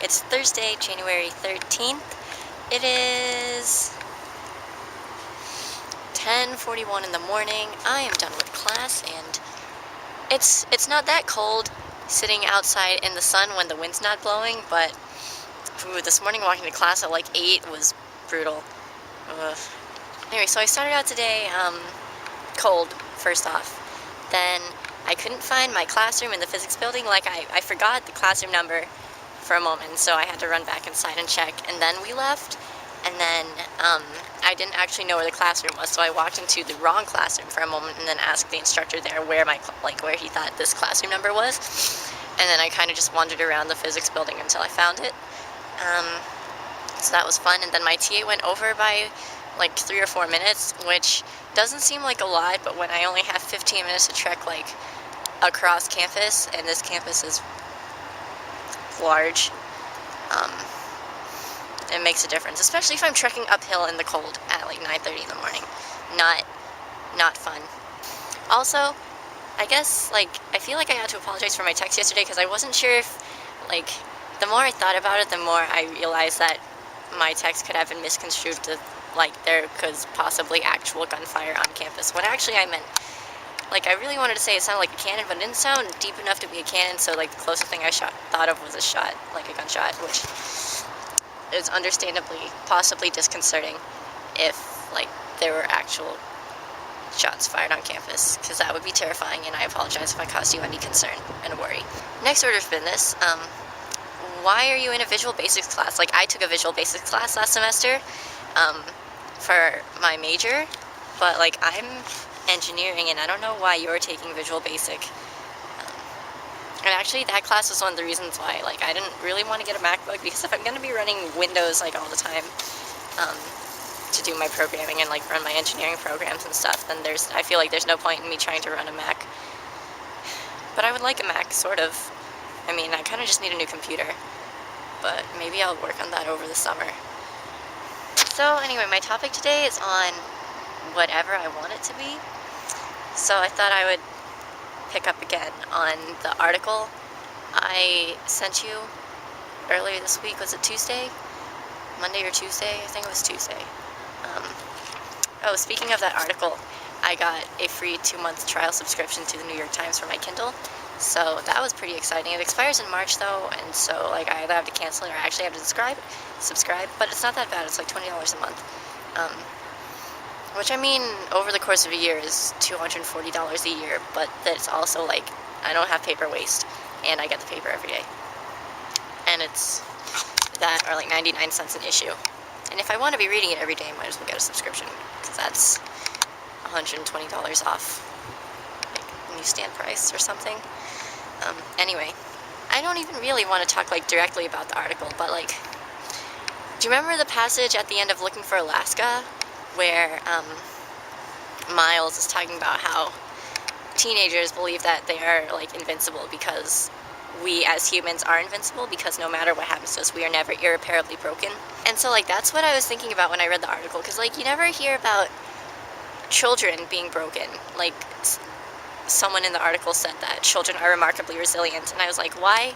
It's Thursday, January 13th. It is 10:41 in the morning. I am done with class, and it's not that cold sitting outside in the sun when the wind's not blowing, but this morning walking to class at like 8 was brutal. Ugh. Anyway, so I started out today cold, first off. Then I couldn't find my classroom in the physics building. Like, I forgot the classroom number for a moment, so I had to run back inside and check. And then we left, and then I didn't actually know where the classroom was, so I walked into the wrong classroom for a moment and then asked the instructor there where where he thought this classroom number was. And then I kind of just wandered around the physics building until I found it. So that was fun. And then my TA went over by like 3 or 4 minutes, which doesn't seem like a lot, but when I only have 15 minutes to trek like across campus, and this campus is large, it makes a difference, especially if I'm trekking uphill in the cold at like 9:30 in the morning. Not fun. Also, I guess I feel like I had to apologize for my text yesterday because I wasn't sure if the more I thought about it, the more I realized that my text could have been misconstrued to there was possibly actual gunfire on campus, when actually I meant, I really wanted to say it sounded like a cannon, but it didn't sound deep enough to be a cannon, so the closest thing I thought of was a shot, a gunshot, which is understandably possibly disconcerting if there were actual shots fired on campus, because that would be terrifying, and I apologize if I caused you any concern and worry. Next order of business, why are you in a visual basics class? I took a visual basics class last semester for my major, but I'm engineering, and I don't know why you're taking visual basic. And actually that class was one of the reasons why I didn't really want to get a MacBook, because if I'm going to be running Windows all the time to do my programming and run my engineering programs and stuff, then I feel like there's no point in me trying to run a Mac. But I would like a Mac, sort of. I mean, I kind of just need a new computer, but maybe I'll work on that over the summer. So anyway, my topic today is on whatever I want it to be. So I thought I would pick up again on the article I sent you earlier this week. Was it Tuesday? Monday or Tuesday? I think it was Tuesday. Speaking of that article, I got a free 2-month trial subscription to the New York Times for my Kindle. So that was pretty exciting. It expires in March though, and so I either have to cancel it or I actually have to subscribe, but it's not that bad. It's $20 a month. Which, I mean, over the course of a year is $240 a year, but that's also I don't have paper waste, and I get the paper every day. And it's that, or 99 cents an issue. And if I want to be reading it every day, I might as well get a subscription, because that's $120 off newsstand price or something. Anyway, I don't even really want to talk directly about the article, but do you remember the passage at the end of Looking for Alaska, where Miles is talking about how teenagers believe that they are invincible because we as humans are invincible, because no matter what happens to us, we are never irreparably broken. And so that's what I was thinking about when I read the article, because you never hear about children being broken. Someone in the article said that children are remarkably resilient, and I was like, why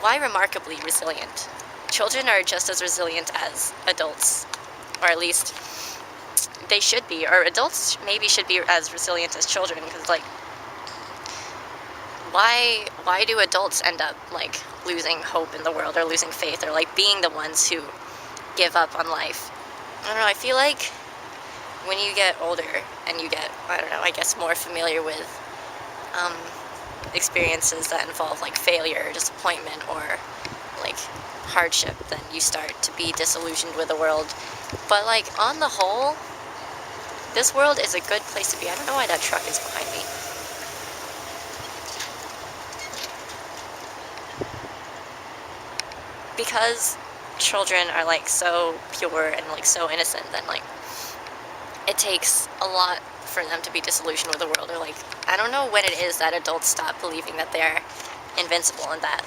remarkably resilient? Children are just as resilient as adults, or at least they should be, or adults maybe should be as resilient as children, because why do adults end up losing hope in the world, or losing faith, or being the ones who give up on life? I don't know, I feel like when you get older and you get, I don't know, I guess more familiar with experiences that involve failure or disappointment or hardship, then you start to be disillusioned with the world. But on the whole, this world is a good place to be. I don't know why that truck is behind me. Because children are so pure and so innocent, then it takes a lot for them to be disillusioned with the world, or I don't know when it is that adults stop believing that they're invincible and that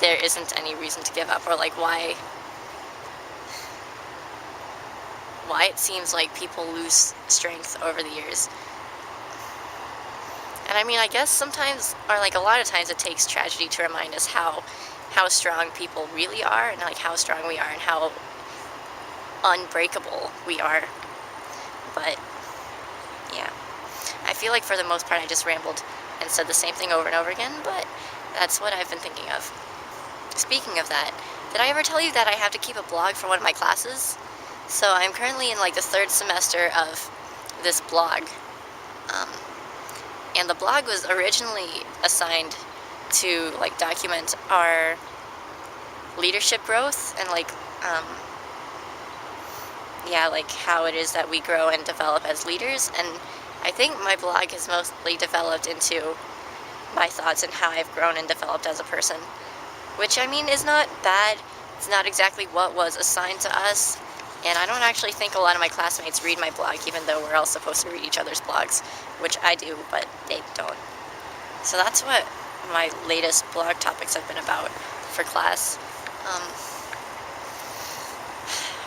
there isn't any reason to give up, or why it seems people lose strength over the years. And I mean, I guess sometimes, or like a lot of times, it takes tragedy to remind us how strong people really are, and like how strong we are, and how unbreakable we are. But yeah, I feel like for the most part I just rambled and said the same thing over and over again, but that's what I've been thinking of. Speaking of that, did I ever tell you that I have to keep a blog for one of my classes? So I'm currently in like the third semester of this blog. And the blog was originally assigned to like document our leadership growth and like like how it is that we grow and develop as leaders. And I think my blog has mostly developed into my thoughts and how I've grown and developed as a person, which I mean is not bad. It's not exactly what was assigned to us, and I don't actually think a lot of my classmates read my blog, even though we're all supposed to read each other's blogs, which I do, but they don't. So that's what my latest blog topics have been about for class,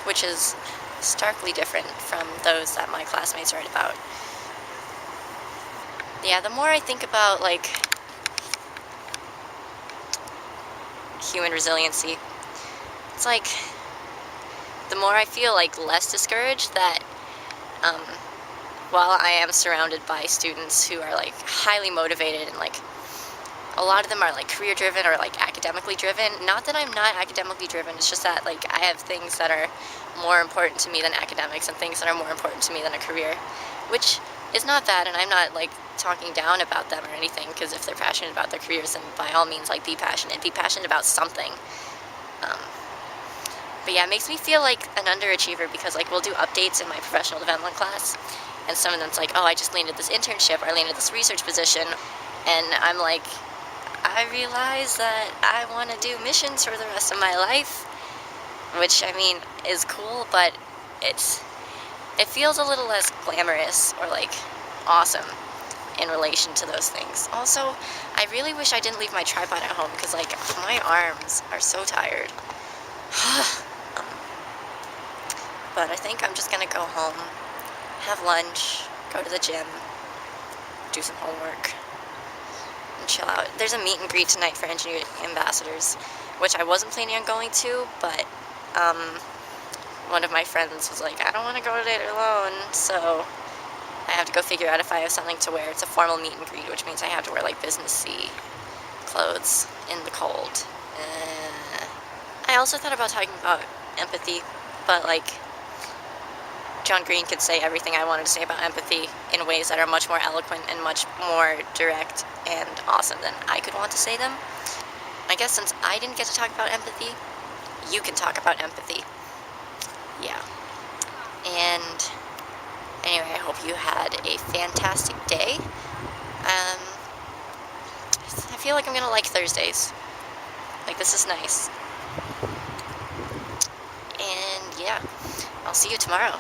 which is starkly different from those that my classmates write about. Yeah, the more I think about like human resiliency, it's like the more I feel like less discouraged that while I am surrounded by students who are like highly motivated, and like a lot of them are like career driven or like academically driven. Not that I'm not academically driven, it's just that like I have things that are more important to me than academics and things that are more important to me than a career, which is not bad, and I'm not like talking down about them or anything, because if they're passionate about their careers, then by all means like be passionate about something. But yeah, it makes me feel like an underachiever, because like we'll do updates in my professional development class, and some of them's like, oh, I just landed this internship, or I landed this research position, and I'm like, I realize that I want to do missions for the rest of my life, which I mean is cool, but it feels a little less glamorous or like awesome in relation to those things. Also, I really wish I didn't leave my tripod at home, because like my arms are so tired. But I think I'm just gonna go home, have lunch, go to the gym, do some homework, and chill out. There's a meet and greet tonight for engineering ambassadors, which I wasn't planning on going to, but one of my friends was like, I don't want to go today alone, so I have to go figure out if I have something to wear. It's a formal meet and greet, which means I have to wear like businessy clothes in the cold. I also thought about talking about empathy, but like John Green could say everything I wanted to say about empathy in ways that are much more eloquent and much more direct and awesome than I could want to say them. I guess since I didn't get to talk about empathy, you can talk about empathy. Yeah. And anyway, I hope you had a fantastic day. I feel like I'm gonna like Thursdays. Like, this is nice. And yeah, I'll see you tomorrow.